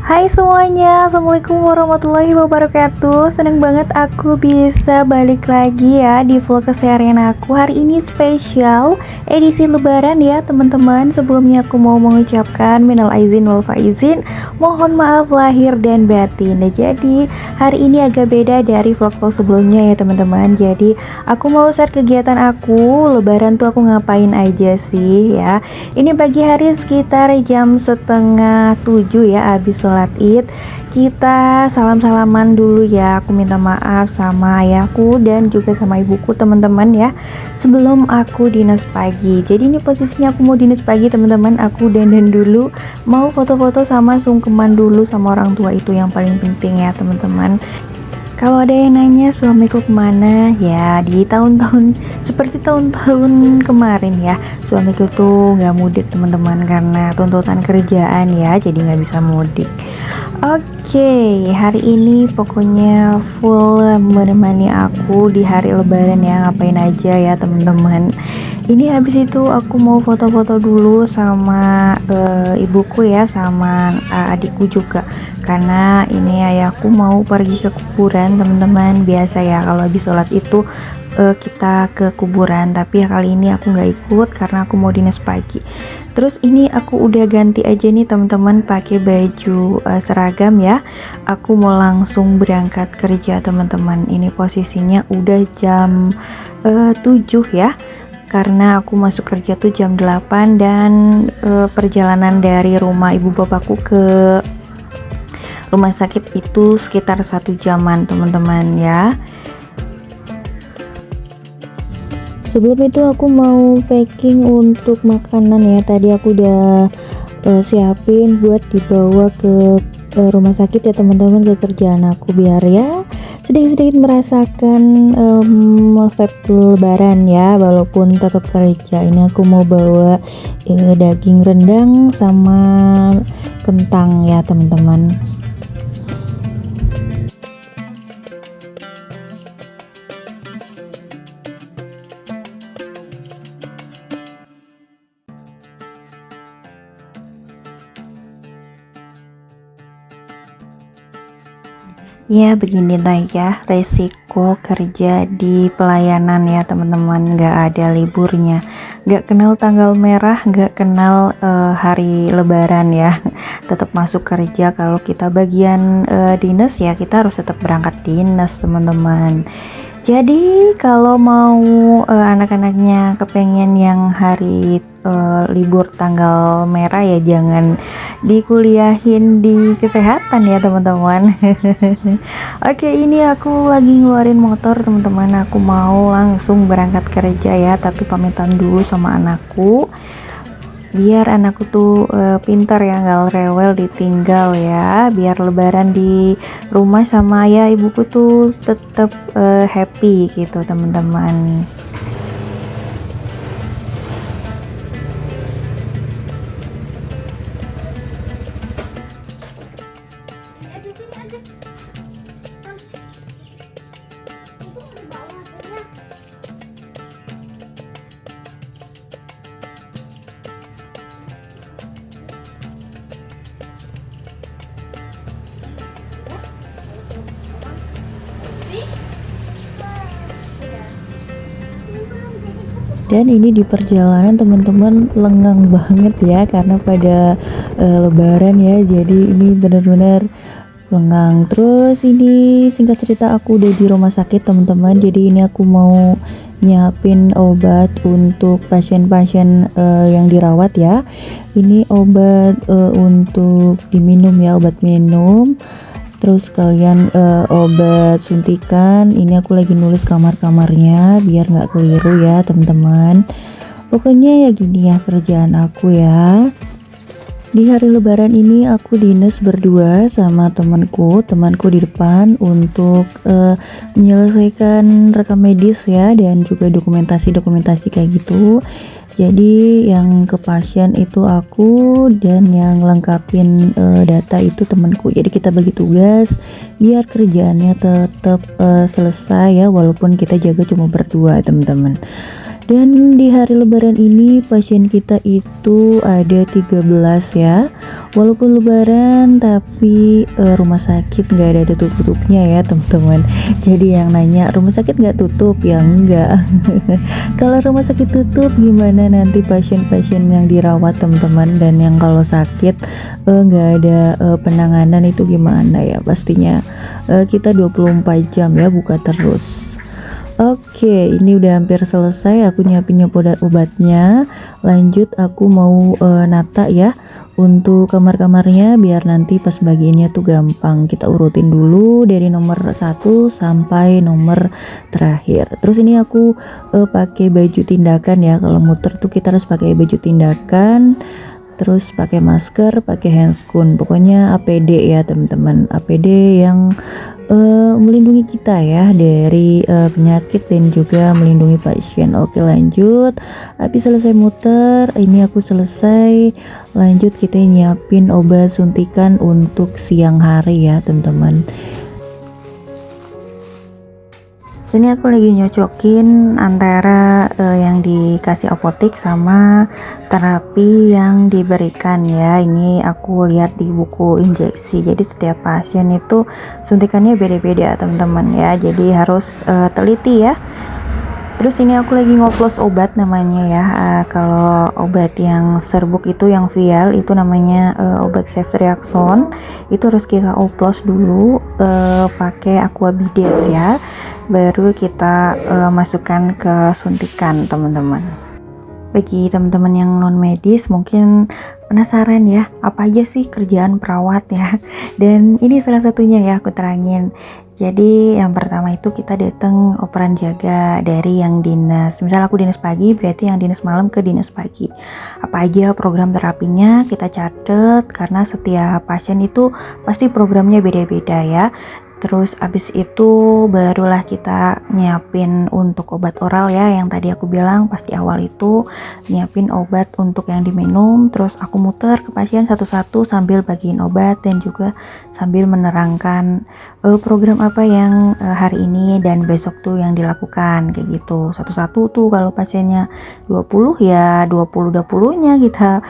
Hai semuanya, Assalamualaikum warahmatullahi wabarakatuh. Seneng banget aku bisa balik lagi ya di vlog keseharian aku. Hari ini spesial edisi lebaran ya teman-teman. Sebelumnya aku mau mengucapkan minal aizin wal faizin, mohon maaf lahir dan batin. Nah, jadi hari ini agak beda dari vlog-vlog sebelumnya ya teman-teman. Jadi aku mau share kegiatan aku lebaran tuh aku ngapain aja sih ya. Ini pagi hari sekitar jam setengah 7 ya, habis sholat id. Kita salam-salaman dulu ya. Aku minta maaf sama ayahku dan juga sama ibuku teman-teman ya, sebelum aku dinas pagi. Jadi ini posisinya aku mau dinas pagi teman-teman. Aku dandan dulu, mau foto-foto sama sungkeman dulu sama orang tua, itu yang paling penting ya teman-teman. Kalau ada yang nanya suamiku kemana, ya di tahun-tahun seperti tahun-tahun kemarin ya, suamiku tuh nggak mudik teman-teman karena tuntutan kerjaan ya, jadi nggak bisa mudik. Oke, hari ini pokoknya full menemani aku di hari lebaran ya, ngapain aja ya teman-teman. Ini habis itu aku mau foto-foto dulu sama ibuku ya, sama adikku juga, karena ini ayahku mau pergi ke kuburan teman-teman. Biasa ya kalau habis sholat itu kita ke kuburan, tapi ya kali ini aku nggak ikut karena aku mau dinas pagi. Terus ini aku udah ganti aja nih teman-teman, pakai baju seragam ya. Aku mau langsung berangkat kerja teman-teman. Ini posisinya udah jam 7 ya, karena aku masuk kerja tuh jam 8 dan perjalanan dari rumah ibu bapakku ke rumah sakit itu sekitar 1 jaman teman-teman ya. Sebelum itu aku mau packing untuk makanan ya. Tadi aku udah siapin buat dibawa ke rumah sakit ya teman-teman, ke kerjaan aku, biar ya sedikit-sedikit merasakan vibe lebaran ya, walaupun tetap kerja. Ini aku mau bawa daging rendang sama kentang ya teman-teman. Ya beginilah ya resiko kerja di pelayanan ya teman-teman, gak ada liburnya, gak kenal tanggal merah, gak kenal hari lebaran ya. Tetap masuk kerja. Kalau kita bagian dinas ya kita harus tetap berangkat dinas teman-teman. Jadi kalau mau anak-anaknya kepengen yang hari libur tanggal merah ya jangan dikuliahin di kesehatan ya teman-teman. Oke, ini aku lagi ngeluarin motor teman-teman. Aku mau langsung berangkat kerja ya, tapi pamitan dulu sama anakku biar anakku tuh pintar ya, nggak rewel ditinggal ya, biar lebaran di rumah sama ayah ibuku tuh tetap happy gitu teman-teman. Dan ini di perjalanan teman-teman lengang banget ya, karena pada lebaran ya, jadi ini benar-benar lengang. Terus ini singkat cerita aku udah di rumah sakit teman-teman. Jadi ini aku mau nyiapin obat untuk pasien-pasien yang dirawat ya. Ini obat untuk diminum ya, obat minum. Terus kalian obat suntikan. Ini aku lagi nulis kamar-kamarnya biar nggak keliru ya teman-teman. Pokoknya ya gini ya kerjaan aku ya. Di hari lebaran ini aku dinas berdua sama temanku di depan untuk menyelesaikan rekam medis ya, dan juga dokumentasi kayak gitu. Jadi yang ke pasien itu aku, dan yang lengkapin data itu temanku. Jadi kita bagi tugas biar kerjaannya tetap selesai ya, walaupun kita jaga cuma berdua teman-teman. Dan di hari lebaran ini pasien kita itu ada 13 ya. Walaupun lebaran tapi rumah sakit nggak ada tutup-tutupnya ya teman-teman. Jadi yang nanya rumah sakit nggak tutup, ya enggak. Kalau rumah sakit tutup gimana nanti pasien-pasien yang dirawat teman-teman, dan yang kalau sakit nggak ada penanganan itu gimana ya. Pastinya kita 24 jam ya buka terus. Oke, ini udah hampir selesai. Aku nyiapin obatnya. Lanjut aku mau nata ya untuk kamar-kamarnya, biar nanti pas bagiannya tuh gampang. Kita urutin dulu dari nomor 1 sampai nomor terakhir. Terus ini aku pakai baju tindakan ya. Kalau muter tuh kita harus pakai baju tindakan. Terus pakai masker, pakai handscoon, pokoknya APD ya teman-teman. APD yang melindungi kita ya dari penyakit dan juga melindungi pasien. Oke, lanjut. Habis selesai muter, ini aku selesai. Lanjut kita nyiapin obat suntikan untuk siang hari ya teman-teman. Ini aku lagi nyocokin antara yang dikasih apotek sama terapi yang diberikan ya. Ini aku lihat di buku injeksi. Jadi setiap pasien itu suntikannya beda-beda teman-teman ya. Jadi harus teliti ya. Terus ini aku lagi ngoplos obat namanya ya. Kalau obat yang serbuk itu yang vial itu namanya obat ceftriaxone. Itu harus kita oplos dulu pakai aquabides ya. Baru kita masukkan ke suntikan teman-teman. Bagi teman-teman yang non medis mungkin penasaran ya, apa aja sih kerjaan perawat ya. Dan ini salah satunya ya aku terangin. Jadi yang pertama itu kita datang operan jaga dari yang dinas. Misal aku dinas pagi, berarti yang dinas malam ke dinas pagi. Apa aja program terapinya kita catat, karena setiap pasien itu pasti programnya beda-beda ya. Terus abis itu barulah kita nyiapin untuk obat oral ya, yang tadi aku bilang pas di awal itu nyiapin obat untuk yang diminum. Terus aku muter ke pasien satu-satu sambil bagiin obat dan juga sambil menerangkan program apa yang hari ini dan besok tuh yang dilakukan kayak gitu. Satu-satu tuh kalau pasiennya 20 ya 20 nya kita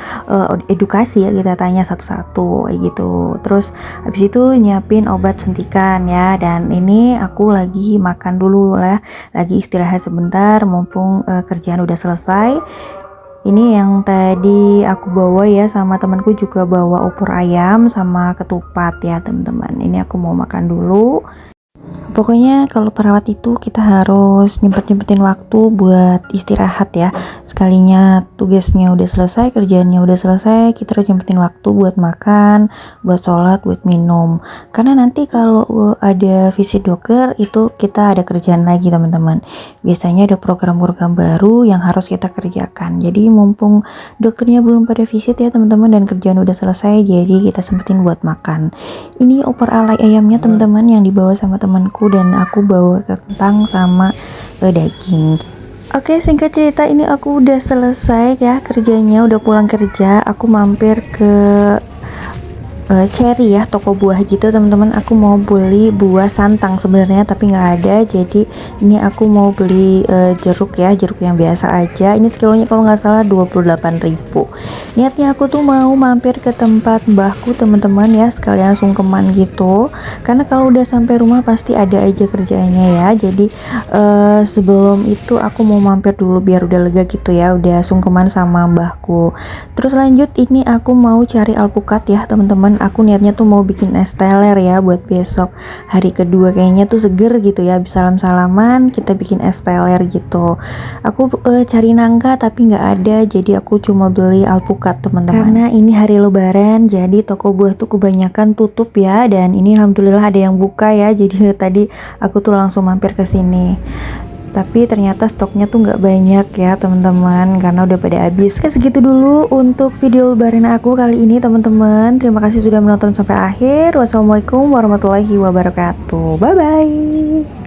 edukasi ya, kita tanya satu-satu kayak gitu. Terus habis itu nyiapin obat suntikan ya, dan ini aku lagi makan dulu lah, lagi istirahat sebentar mumpung kerjaan udah selesai. Ini yang tadi aku bawa ya, sama temanku juga bawa opor ayam sama ketupat ya teman-teman. Ini aku mau makan dulu. Pokoknya kalau perawat itu kita harus nyempetin waktu buat istirahat ya. Sekalinya tugasnya udah selesai, kerjaannya udah selesai, kita harus nyempetin waktu buat makan, buat sholat, buat minum. Karena nanti kalau ada visit dokter itu kita ada kerjaan lagi teman-teman. Biasanya ada program-program baru yang harus kita kerjakan. Jadi mumpung dokternya belum pada visit ya teman-teman dan kerjaan udah selesai, jadi kita sempetin buat makan. Ini opor alay ayamnya teman-teman yang dibawa sama temanku, dan aku bawa kentang sama daging. Oke, singkat cerita ini aku udah selesai ya kerjanya, udah pulang kerja. Aku mampir ke cherry ya, toko buah gitu teman-teman. Aku mau beli buah santang sebenarnya tapi nggak ada, jadi ini aku mau beli jeruk ya, jeruk yang biasa aja. Ini sekilonya kalau nggak salah 28.000. Niatnya aku tuh mau mampir ke tempat mbahku teman-teman ya, sekalian sungkeman gitu, karena kalau udah sampai rumah pasti ada aja kerjaannya ya. Jadi sebelum itu aku mau mampir dulu biar udah lega gitu ya, udah sungkeman sama mbahku. Terus lanjut ini aku mau cari alpukat ya teman-teman. Aku niatnya tuh mau bikin es teler ya buat besok hari kedua, kayaknya tuh seger gitu ya, bisa salam-salaman kita bikin es teler gitu. Aku cari nangka tapi nggak ada, jadi aku cuma beli alpukat teman-teman. Karena ini hari lebaran jadi toko buah tuh kebanyakan tutup ya, dan ini alhamdulillah ada yang buka ya, jadi tadi aku tuh langsung mampir ke sini. Tapi ternyata stoknya tuh nggak banyak ya teman-teman, karena udah pada habis. Oke, segitu dulu untuk video lebaran aku kali ini teman-teman. Terima kasih sudah menonton sampai akhir. Wassalamualaikum warahmatullahi wabarakatuh. Bye bye.